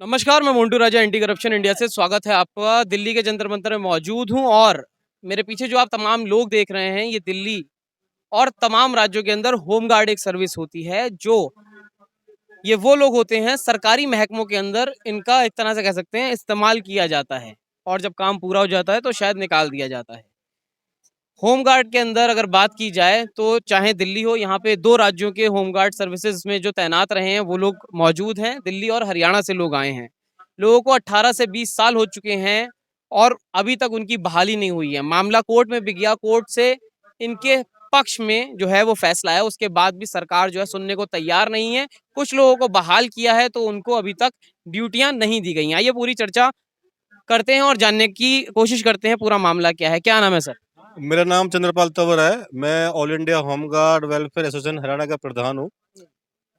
नमस्कार, मैं मोंटू राजा anti corruption India से स्वागत है आपका। दिल्ली के जंतर मंतर में मौजूद हूँ और मेरे पीछे जो आप तमाम लोग देख रहे हैं, ये दिल्ली और तमाम राज्यों के अंदर होमगार्ड एक सर्विस होती है, जो ये वो लोग होते हैं सरकारी महकमों के अंदर, इनका एक तरह से कह सकते हैं इस्तेमाल किया जाता है और जब काम पूरा हो जाता है तो शायद निकाल दिया जाता है। होमगार्ड के अंदर अगर बात की जाए तो चाहे दिल्ली हो, यहाँ पे 2 राज्यों के होमगार्ड सर्विसेज में जो तैनात रहे हैं वो लोग मौजूद हैं। दिल्ली और हरियाणा से लोग आए हैं। लोगों को 18 से 20 साल हो चुके हैं और अभी तक उनकी बहाली नहीं हुई है। मामला कोर्ट में भी गया, कोर्ट से इनके पक्ष में जो है वो फैसला है, उसके बाद भी सरकार जो है सुनने को तैयार नहीं है। कुछ लोगों को बहाल किया है तो उनको अभी तक ड्यूटियां नहीं दी गई हैं। आइए पूरी चर्चा करते हैं और जानने की कोशिश करते हैं पूरा मामला क्या है। क्या नाम है सर? मेरा नाम चंद्रपाल तंवर है। मैं all India home guard welfare association Haryana का प्रधान हूँ।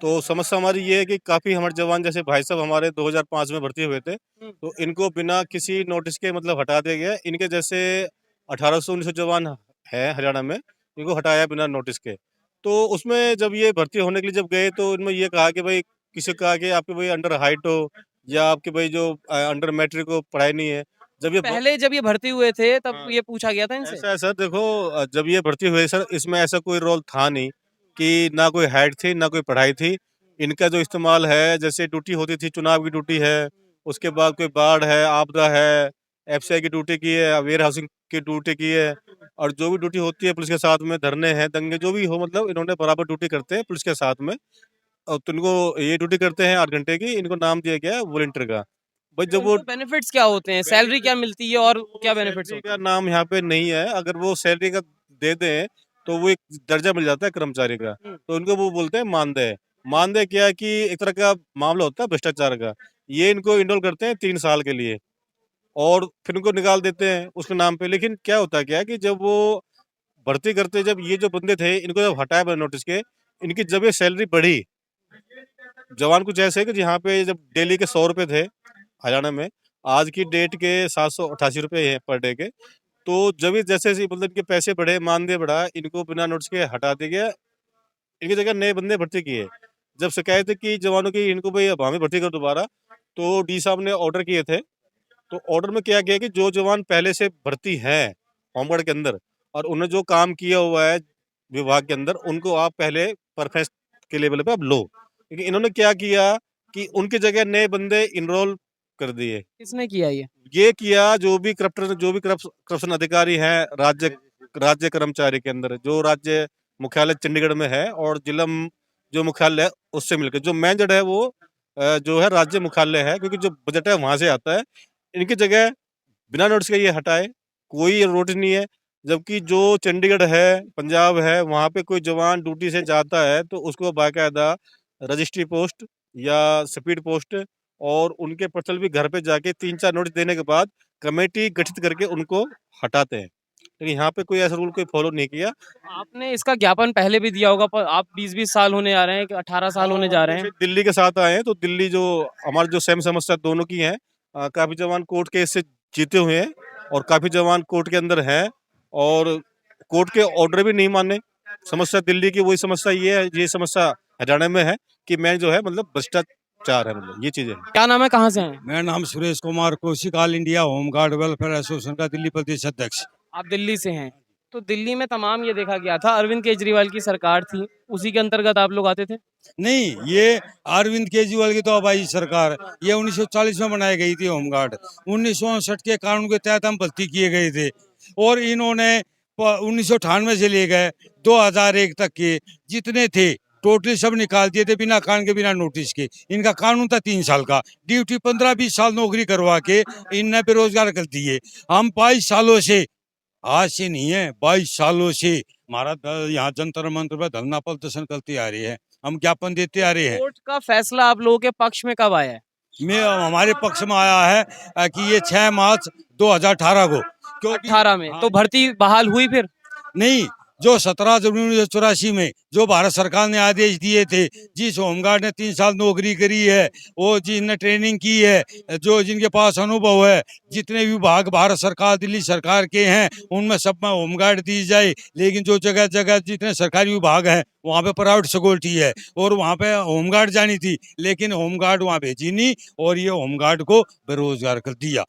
तो समस्या हमारी ये है कि काफ़ी हमारे जवान, जैसे भाई साहब हमारे 2005 में भर्ती हुए थे, तो इनको बिना किसी नोटिस के मतलब हटा दिया गया। इनके जैसे 1800 से 1900 जवान हैं हरियाणा में, इनको हटाया बिना नोटिस के। तो उसमें जब ये भर्ती होने के लिए जब गए तो इनमें ये कहा कि भाई, किसी को कहा कि आपके भाई अंडर हाइट हो या आपके भाई जो अंडर मैट्रिक को पढ़ाई नहीं है। जब ये पहले जब ये भर्ती हुए थे तब ये पूछा गया था इनसे? ऐसा है सर, देखो, जब ये भर्ती हुए सर, इसमें ऐसा कोई रोल था नहीं कि ना कोई हाइट थी ना कोई पढ़ाई थी। इनका जो इस्तेमाल है, जैसे ड्यूटी होती थी, चुनाव की ड्यूटी है, उसके बाद कोई बाढ़ है, आपदा है, एफसीआई की ड्यूटी की है, वेयर हाउसिंग की ड्यूटी की है, और जो भी ड्यूटी होती है पुलिस के साथ में, धरने हैं, दंगे जो भी हो, मतलब इन्होंने बराबर ड्यूटी करते हैं पुलिस के साथ में। और तो इनको ये ड्यूटी करते हैं 8 घंटे की, इनको नाम दिया गया है वॉलंटियर का। भाई तो जब वो इनको बेनिफिट्स क्या होते हैं? सैलरी क्या मिलती है और क्या बेनिफिट्स सैलरी होते का नाम यहाँ पे नहीं है। अगर वो सैलरी का दे दें तो वो एक दर्जा मिल जाता है कर्मचारी का, हैं? तो उनको वो बोलते हैं मानदेय। मानदेय क्या है कि एक तरह का मामला होता है भ्रष्टाचार का। ये इनको इनरोल करते हैं 3 साल के लिए और फिर उनको निकाल देते हैं उसके नाम पे। लेकिन क्या होता है, क्या है कि जब वो भर्ती करते, जब ये जो बंदे थे इनको जब हटाया बिना नोटिस के, इनकी जब ये सैलरी बढ़ी, जवान कुछ ऐसे है कि यहाँ पे जब डेली के 100 रुपए थे हरियाणा में, आज की डेट के 788 रुपए है पर डे के। तो जब ये जैसे मतलब इनके पैसे बढ़े, मानदेय बढ़ा, इनको बिना नोटिस के हटा दिया गया। इनकी जगह नए बंदे भर्ती किए। जब शिकायत की जवानों की, इनको भाई अब हमें भर्ती करो दोबारा, तो डी साहब ने ऑर्डर किए थे। तो ऑर्डर में क्या किया कि जो जवान पहले से भर्ती हैं होमगार्ड के अंदर और उन्होंने जो काम किया हुआ है विभाग के अंदर, उनको आप पहले परफेक्ट के लेवल पे आप लो। लेकिन इन्होंने क्या किया कि उनकी जगह नए बंदे इनरोल कर दिए। किसने किया ये? ये किया जो भी करप्शन अधिकारी हैं राज्य राज्य कर्मचारी के अंदर, जो राज्य मुख्यालय चंडीगढ़ में है और जिला जो मुख्यालय है उससे मिलकर, जो मैनेजर है वो जो है राज्य मुख्यालय है, क्योंकि जो बजट है वहां से आता है। इनकी जगह बिना नोटिस के ये हटाए, कोई नोटिस नहीं है। जबकि जो चंडीगढ़ है, पंजाब है, वहाँ पे कोई जवान ड्यूटी से जाता है तो उसको बाकायदा रजिस्ट्री पोस्ट या स्पीड पोस्ट और उनके पर्सल भी घर पे जाके 3-4 नोटिस देने के बाद कमेटी गठित करके उनको हटाते हैं। लेकिन यहाँ पे कोई ऐसा रूल कोई फॉलो नहीं किया। आपने इसका ज्ञापन पहले भी दिया होगा, पर आप 20-20 साल होने आ रहे हैं कि 18 साल हाँ, होने हम जा रहे जैसे हैं। दिल्ली के साथ आए हैं तो दिल्ली जो हमारे जो सेम समस्या दोनों की है, काफ़ी जवान कोर्ट केस से जीते हुए हैं और काफ़ी जवान कोर्ट के अंदर हैं और कोर्ट के ऑर्डर भी नहीं माने। समस्या दिल्ली की वही समस्या ये है, ये समस्या हरियाणा में है कि मैं जो है मतलब भ्रष्टाचार है, मतलब ये चीज़ें हैं। क्या नाम है, कहाँ से हैं? मेरा नाम Suresh Kumar Kaushik, all India home guard welfare association का दिल्ली प्रदेश अध्यक्ष। आप दिल्ली से हैं। तो दिल्ली में तमाम ये देखा गया था, अरविंद केजरीवाल की सरकार थी, उसी के अंतर्गत आप लोग आते थे? नहीं, ये अरविंद केजरीवाल की तो आबादी सरकार, ये 1940 में बनाई गई थी होमगार्ड। 1959 के कानून के तहत हम भर्ती किए गए थे और इन्होंने 1998 से ले गए 2001 तक के जितने थे टोटली सब निकाल दिए थे बिना कान के, बिना नोटिस के। इनका कानून था 3 साल का, ड्यूटी 15-20 साल नौकरी करवा के इनने बेरोजगार कर दिए। हम 22 सालों से, आज से नहीं है, 22 सालों से हमारा यहाँ जंतर मंत्र पर धरना प्रदर्शन करते आ रहे हैं, हम ज्ञापन देते आ रहे हैं। कोर्ट का फैसला आप लोगों के पक्ष में कब आया है? मैं हमारे पक्ष में आया है कि ये 6 मार्च 2018 को, क्योंकि 18 में हाँ, तो भर्ती बहाल हुई फिर? नहीं, जो 17 जनवरी 1984 में जो भारत सरकार ने आदेश दिए थे, जिस होमगार्ड ने 3 साल नौकरी करी है, वो जिनने ट्रेनिंग की है, जो जिनके पास अनुभव है, जितने विभाग भारत सरकार दिल्ली सरकार के हैं, उनमें सब में होमगार्ड दी जाए। लेकिन जो जगह जगह जितने सरकारी विभाग हैं, वहाँ पे प्राइवेट सिक्योरिटी है और वहाँ पे होमगार्ड जानी थी, लेकिन होमगार्ड वहाँ भेजी नहीं और ये होमगार्ड को बेरोजगार कर दिया।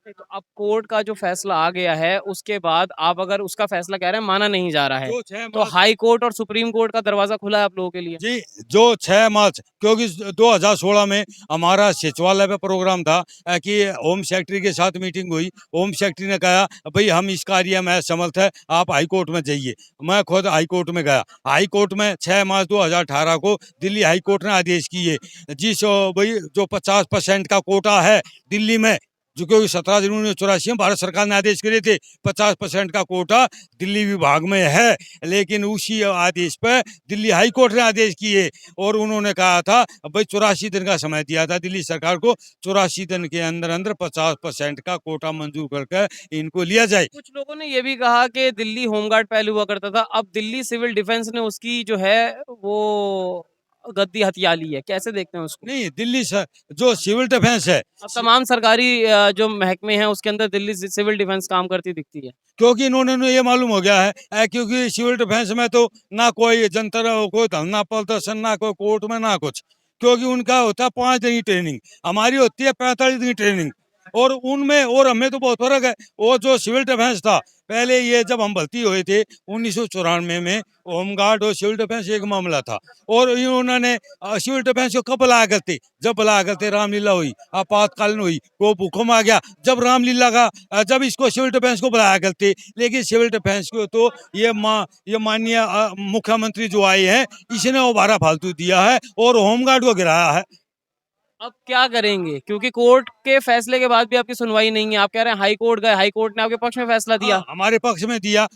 तो अब कोर्ट का जो फैसला आ गया है उसके बाद आप अगर उसका फैसला कह रहे हैं माना नहीं जा रहा है, जो 6 तो मार्च हाई कोर्ट और सुप्रीम कोर्ट का दरवाजा खुला है आप लोगों के लिए। जी, जो 6 मार्च, क्योंकि 2016 में हमारा सचिवालय पे प्रोग्राम था कि होम सेक्रेटरी के साथ मीटिंग हुई। होम सेक्रेटरी ने कहा भाई हम इस कार्य में असमर्थ है, आप हाई कोर्ट में जाइए। मैं खुद हाई कोर्ट में गया। हाई कोर्ट में 6 मार्च 2018 को दिल्ली हाई कोर्ट ने आदेश किए, जिस भाई जो 50% का कोटा है दिल्ली में, जो क्योंकि 17 जनवरी 1984 में भारत सरकार ने आदेश करे थे 50% का कोटा दिल्ली विभाग में है, लेकिन उसी आदेश पे दिल्ली हाई कोर्ट ने आदेश किए और उन्होंने कहा था भाई 84 दिन का समय दिया था दिल्ली सरकार को, 84 दिन के अंदर अंदर 50% का कोटा मंजूर करके इनको लिया जाए। कुछ लोगों ने ये भी कहा कि दिल्ली होमगार्ड पहले हुआ करता था, अब दिल्ली सिविल डिफेंस ने उसकी जो है वो गद्दी हथिया ली है, कैसे देखते हैं उसको? नहीं, दिल्ली जो सिविल डिफेंस है, अब तमाम सरकारी जो महकमे हैं उसके अंदर दिल्ली सिविल डिफेंस काम करती दिखती है। क्योंकि इन्होंने ये मालूम हो गया है क्योंकि सिविल डिफेंस में तो ना कोई जंतर, कोई धरना प्रदर्शन, ना कोई कोर्ट में, ना कुछ, क्योंकि उनका होता है 5 दिन की ट्रेनिंग, हमारी होती है 45 दिन की ट्रेनिंग और उनमें और हमें तो बहुत फर्क है। वो जो सिविल डिफेंस था, पहले ये जब हम भर्ती हुए थे 1994 में, होमगार्ड और सिविल डिफेंस एक मामला था और इन्होंने सिविल डिफेंस को कब बुलाया करते, जब बुलाया करते रामलीला हुई, आपातकालीन हुई, वो भूकंप आ गया, जब रामलीला का जब इसको सिविल डिफेंस को बुलाया करते। लेकिन सिविल डिफेंस को तो ये माननीय मुख्यमंत्री जो आए हैं, इसने वो भारा फालतू दिया है और होमगार्ड को गिराया है। अब क्या करेंगे, क्योंकि कोर्ट के फैसले के बाद भी आपकी सुनवाई नहीं है, आप कह रहे हैं हाई कोर्ट गए, हाई कोर्ट ने आपके पक्ष में फैसला दिया। हाँ, हमारे पक्ष में दिया।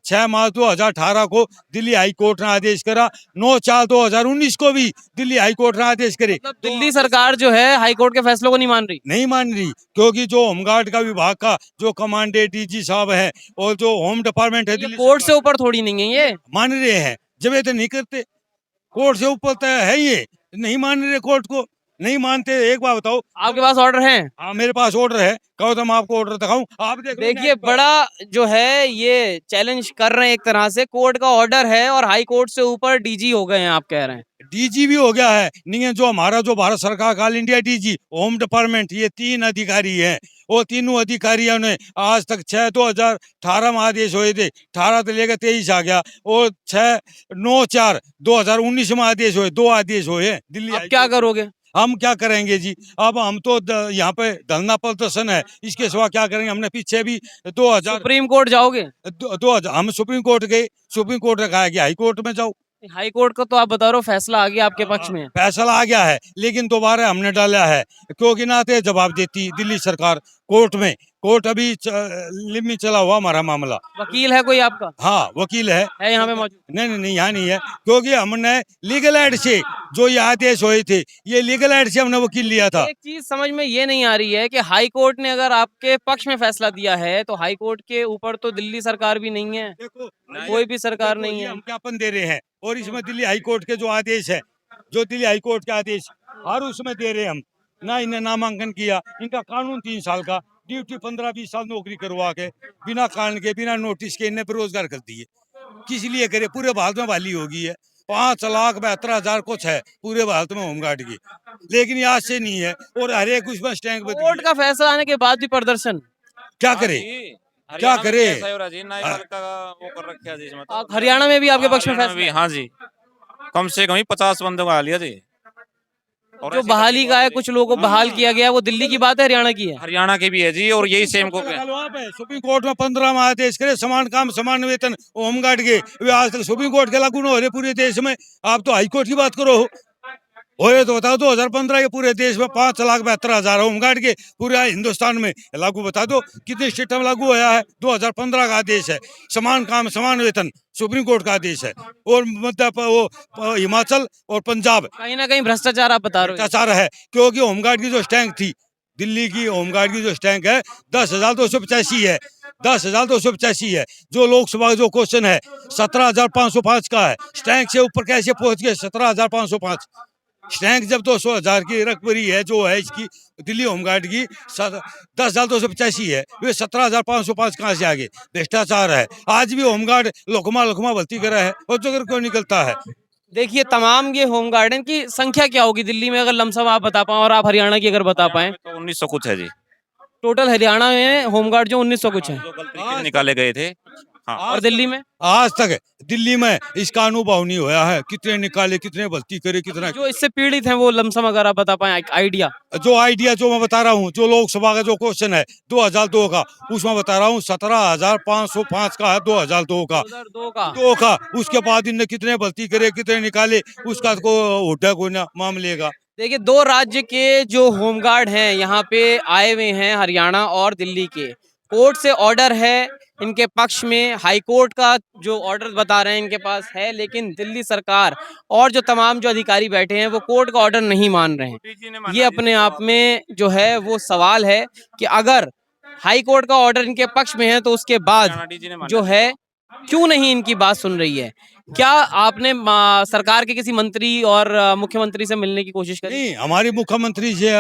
6 मार्च 2018 को दिल्ली हाई कोर्ट ने आदेश करा, 9/4/2019 को भी दिल्ली हाई कोर्ट ने आदेश करे। मतलब दिल्ली सरकार जो है हाई कोर्ट के फैसलों को नहीं मान रही। नहीं मान रही, क्योंकि जो होमगार्ड का विभाग का जो कमांडेंट डीजी साहब है और जो होम डिपार्टमेंट है ये दिल्ली कोर्ट से सरकार, ऊपर थोड़ी नहीं है ये। मान रहे हैं, जब ये तो नहीं करते, कोर्ट से ऊपर तो है, ये नहीं मान रहे, कोर्ट को नहीं मानते। एक बात बताओ, आपके पास ऑर्डर है? हाँ मेरे पास ऑर्डर है, कहो तो मैं आपको ऑर्डर दिखाऊं, आप देख लो देखिए नेट पर। बड़ा जो है ये चैलेंज कर रहे हैं, एक तरह से कोर्ट का ऑर्डर है और हाई कोर्ट से ऊपर डीजी हो गए हैं, आप कह रहे हैं। डीजी भी हो गया है, नहीं है जो हमारा जो भारत सरकार का all India DG, home department, ये 3 अधिकारी हैं। वो तीनों अधिकारियों ने आज तक 6/2018 में आदेश हुए थे, 18 से लेकर 23 आ गया और 6/9/4/2019 में आदेश हुए, 2 आदेश हुए दिल्ली अब हाई क्या कोर्ट में। करोगे? हम क्या करेंगे जी, अब हम तो यहाँ पे धरना प्रदर्शन है, इसके सिवा क्या करेंगे। हमने पीछे भी 2000 सुप्रीम कोर्ट जाओगे? 2000 हम सुप्रीम कोर्ट गए, सुप्रीम कोर्ट ने कहा कि हाई कोर्ट में जाओ। हाई कोर्ट का तो आप बता रहे हो फैसला आ गया आपके पक्ष में। फैसला आ गया है, लेकिन दोबारा हमने डाला है, क्योंकि ना थे जवाब देती दिल्ली सरकार कोर्ट में। कोर्ट अभी लिम्मी चला हुआ हमारा मामला। वकील है कोई आपका? हाँ, वकील है यहाँ पे मौजूद? नहीं नहीं नहीं, यहाँ नहीं है, क्योंकि हमने लीगल एड से जो ये आदेश हुए थे, ये लीगल एड से हमने वकील लिया था। एक चीज समझ में ये नहीं आ रही है कि हाई कोर्ट ने अगर आपके पक्ष में फैसला दिया है तो हाई कोर्ट के ऊपर तो दिल्ली सरकार भी नहीं है, देखो कोई भी सरकार देखो, नहीं ये है। हम ज्ञापन दे रहे हैं और इसमें दिल्ली हाई कोर्ट के जो आदेश है, जो दिल्ली हाई कोर्ट के आदेश हर उसमें दे रहे हैं हम। ना इन्हें नामांकन किया, इनका कानून 3 साल का, ड्यूटी 15-20 साल नौकरी करवा के बिना कारण के, बिना नोटिस के इन्हें बेरोजगार कर दिए। किस लिए करे, पूरे भारत में बहाली होगी है, 5,72,000 कुछ है पूरे भारत में होमगार्ड की, लेकिन ये आज से नहीं है और हर एक उसमें स्टैंक बदली कोर्ट है। का फैसला आने के बाद भी प्रदर्शन। क्या करे, क्या करे। वो कर रखा जी इसमें तो। हरियाणा में भी आपके पक्ष में हरियाणा फैसला है? हाँ जी, कम से कम ही 50 बंदों का लिया जी। और जो ऐसी बहाली करके का है, बहुत कुछ लोगों को बहाल किया गया है, वो दिल्ली की बात है हरियाणा की है? हरियाणा के भी है जी, और यही सेम को सुप्रीम कोर्ट में 15 में आदेश करे, समान काम समान वेतन होमगार्ड के, वे आज तक सुप्रीम कोर्ट के लागू न हो रहे पूरे देश में। आप तो हाई कोर्ट की बात करो, होए तो बताओ 2015 के पूरे देश में 5,72,000 होमगार्ड के पूरे हिंदुस्तान में लागू, बता दो कितने स्टेट में लागू होया है। 2015 का आदेश है, समान काम समान वेतन सुप्रीम कोर्ट का आदेश है। और मतलब वो हिमाचल और पंजाब कहीं ना कहीं भ्रष्टाचार आप बता रहे हो। भ्रष्टाचार है, क्योंकि होमगार्ड की जो स्टैंक थी, दिल्ली की होमगार्ड की जो स्टैंक है 10,285 है, 10,285 है। जो लोकसभा का जो क्वेश्चन है 17,505 का है। स्टैंक से ऊपर कैसे पहुंच गए 17,505? स्टैंक जब 200,000 की रकबरी है जो है इसकी दिल्ली होमगार्ड की 10,285 है, वे 17,505 कहाँ से आगे? भ्रष्टाचार है। आज भी होमगार्ड लोकमा लोकमा भर्ती करा है और जो क्यों निकलता है? देखिए तमाम ये होम गार्डन की संख्या क्या होगी दिल्ली में, अगर लमसम आप बता पाएं, और आप हरियाणा की अगर बता पाएं? तो 1900 कुछ है जी। टोटल हरियाणा में होमगार्ड जो 1900 कुछ है, जो गलती से निकाले गए थे। हाँ। और दिल्ली में आज तक दिल्ली में इसका अनुभव नहीं हुआ है। कितने निकाले, कितने भर्ती करे, कितना जो इससे पीड़ित हैं वो लमसम अगर आप बता पाएं आइडिया। जो आइडिया जो मैं बता रहा हूँ, जो लोकसभा का जो क्वेश्चन है 2002 का, उसमें बता रहा हूँ 17,505 का है 2002 का। 2002 का 2 का उसके बाद इनने कितने भर्ती करे, कितने निकाले, उसका को होटा कोई ना मामले का। देखिए दो राज्य के जो होमगार्ड हैं यहाँ पे आए हुए हैं, हरियाणा और दिल्ली के। कोर्ट से ऑर्डर है इनके पक्ष में, हाई कोर्ट का जो ऑर्डर बता रहे हैं इनके पास है, लेकिन दिल्ली सरकार और जो तमाम जो अधिकारी बैठे हैं वो कोर्ट का ऑर्डर नहीं मान रहे हैं। ये अपने आप में जो है वो सवाल है कि अगर हाई कोर्ट का ऑर्डर इनके पक्ष में है तो उसके बाद जो है क्यों नहीं इनकी बात सुन रही है। क्या आपने सरकार के किसी मंत्री और मुख्यमंत्री से मिलने की कोशिश करी? नहीं, हमारे मुख्यमंत्री से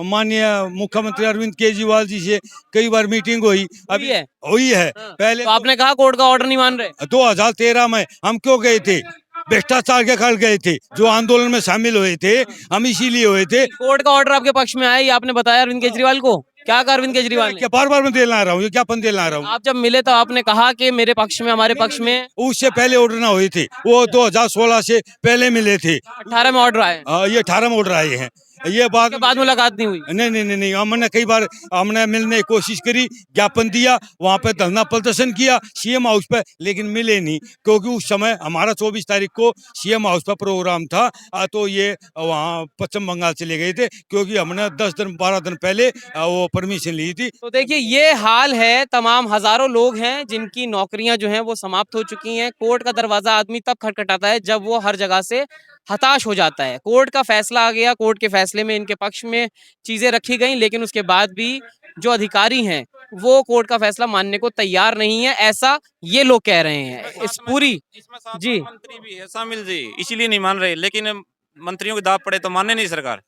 माननीय मुख्यमंत्री अरविंद केजरीवाल जी से कई बार मीटिंग हुई हुई है? हुई है। हाँ। पहले तो आपने कहा कोर्ट का ऑर्डर नहीं मान रहे? 2013 में हम क्यों गए थे? भ्रष्टाचार के कारण गए थे। जो आंदोलन में शामिल हुए थे हम इसीलिए हुए थे। कोर्ट का ऑर्डर आपके पक्ष में आया, ये आपने बताया अरविंद केजरीवाल को? क्या कहा अरविंद केजरीवाल ने? क्या बार बार मैं दिला रहा हूँ, ये क्या पन दिला रहा हूँ? आप जब मिले तो आपने कहा कि मेरे पक्ष में, हमारे पक्ष में। उससे पहले ऑर्डर ना हुए थे, वो 2016 से पहले मिले थे। 18 में ऑर्डर आए, ये 18 में ऑर्डर आए हैं। ये बात उसके बाद मुलाकात नहीं हुई? नहीं, हमने कई बार हमने मिलने की कोशिश करी, ज्ञापन दिया, वहाँ पे धरना प्रदर्शन किया सीएम हाउस पे, लेकिन मिले नहीं, क्योंकि उस समय हमारा 24 तारीख को सीएम हाउस पर प्रोग्राम था। तो ये वहाँ पश्चिम बंगाल चले गए थे, क्योंकि हमने 10 दिन 12 दिन पहले वो परमिशन ली थी। तो देखिए ये हाल है, तमाम हजारों लोग हैं जिनकी नौकरियां जो हैं वो समाप्त हो चुकी हैं। कोर्ट का दरवाजा आदमी तब खटखटाता है जब वो हर जगह से हताश हो जाता है। कोर्ट का फैसला आ गया, कोर्ट के फैसले में इनके पक्ष में चीजें रखी गई, लेकिन उसके बाद भी जो अधिकारी हैं वो कोर्ट का फैसला मानने को तैयार नहीं है, ऐसा ये लोग कह रहे हैं। इस पूरी इसमें साथ जी मंत्री भी है शामिल जी, इसीलिए नहीं मान रहे, लेकिन मंत्रियों के दाब पड़े तो माने नहीं सरकार।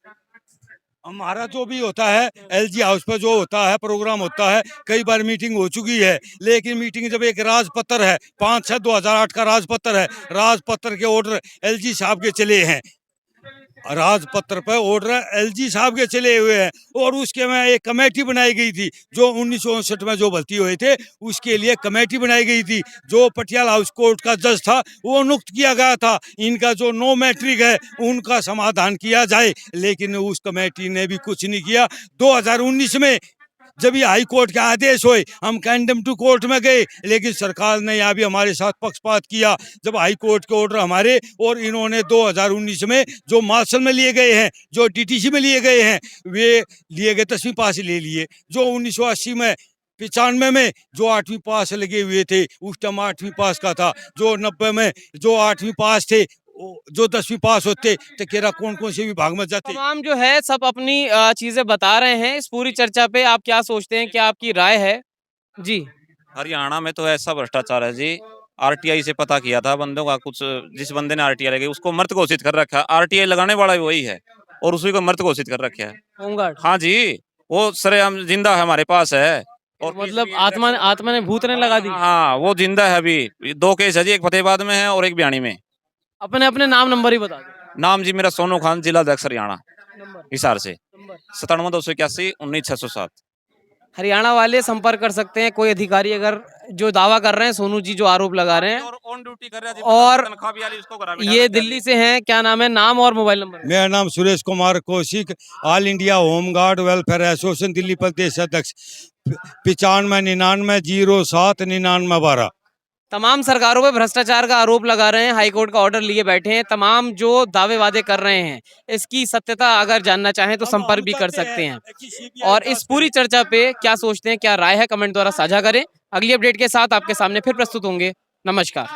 हमारा जो भी होता है एलजी हाउस पर जो होता है प्रोग्राम होता है, कई बार मीटिंग हो चुकी है, लेकिन मीटिंग जब एक राजपत्र है 5/6/2008 का राजपत्र है, राजपत्र के ऑर्डर एलजी साहब के चले हैं, राजपत्र पर ऑर्डर एलजी साहब के चले हुए हैं। और उसके में एक कमेटी बनाई गई थी, जो 1959 में जो भर्ती हुए थे उसके लिए कमेटी बनाई गई थी। जो पटियाला हाउस कोर्ट का जज था वो नियुक्त किया गया था, इनका जो नो मैट्रिक है उनका समाधान किया जाए, लेकिन उस कमेटी ने भी कुछ नहीं किया। 2019 में जब ये हाई कोर्ट के आदेश हुए हम कंडेम टू कोर्ट में गए, लेकिन सरकार ने यहाँ भी हमारे साथ पक्षपात किया। जब हाई कोर्ट के ऑर्डर हमारे और इन्होंने 2019 में जो मार्शल में लिए गए हैं, जो डीटीसी में लिए गए हैं, वे लिए गए 10वीं पास ले लिए। जो 1980 में 95 में जो 8वीं पास लगे हुए थे उस टाइम 8वीं पास का था। जो 90 में जो 8वीं पास थे, जो 10वीं पास होते तो केरा कौन कौन से विभाग में जाते। तमाम जो है सब अपनी चीजें बता रहे हैं। इस पूरी चर्चा पे आप क्या सोचते हैं, क्या आपकी राय है? जी हरियाणा में तो ऐसा भ्रष्टाचार है जी, आरटीआई से पता किया था बंदों का, कुछ जिस बंदे ने आरटीआई लगाई उसको मृत घोषित कर रखा है। आरटीआई लगाने वाला भी वही है और उसी को मृत घोषित कर रखा है। होमगार्ड हाँ जी, वो सरेआम जिंदा है, हमारे पास है। और मतलब आत्मा ने भूत ने लगा दी। हाँ, वो जिंदा है। अभी 2 केस है जी, एक फतेहाबाद में है और एक बयानी में। अपने अपने नाम नंबर ही बता दो। नाम जी मेरा सोनू खान, जिला अध्यक्ष हरियाणा नंबर हिसार से, नंबर 97 281 19 607। हरियाणा वाले संपर्क कर सकते हैं। कोई अधिकारी अगर जो दावा कर रहे हैं, सोनू जी जो आरोप लगा रहे हैं, और ऑन ड्यूटी कर रहा है जी, और तनख्वाह भी वाली उसको करा बिठा ये रखा है दिल्ली से हैं, क्या नाम है, नाम और मोबाइल नंबर? मेरा नाम Suresh Kumar Kaushik, all India home guard welfare association Delhi प्रदेश अध्यक्ष, 95 99 07 99 12। तमाम सरकारों पे भ्रष्टाचार का आरोप लगा रहे हैं, हाईकोर्ट का ऑर्डर लिए बैठे हैं, तमाम जो दावे वादे कर रहे हैं, इसकी सत्यता अगर जानना चाहें तो संपर्क भी कर सकते हैं। और इस पूरी चर्चा पे क्या सोचते हैं, क्या राय है, कमेंट द्वारा साझा करें। अगली अपडेट के साथ आपके सामने फिर प्रस्तुत होंगे। नमस्कार।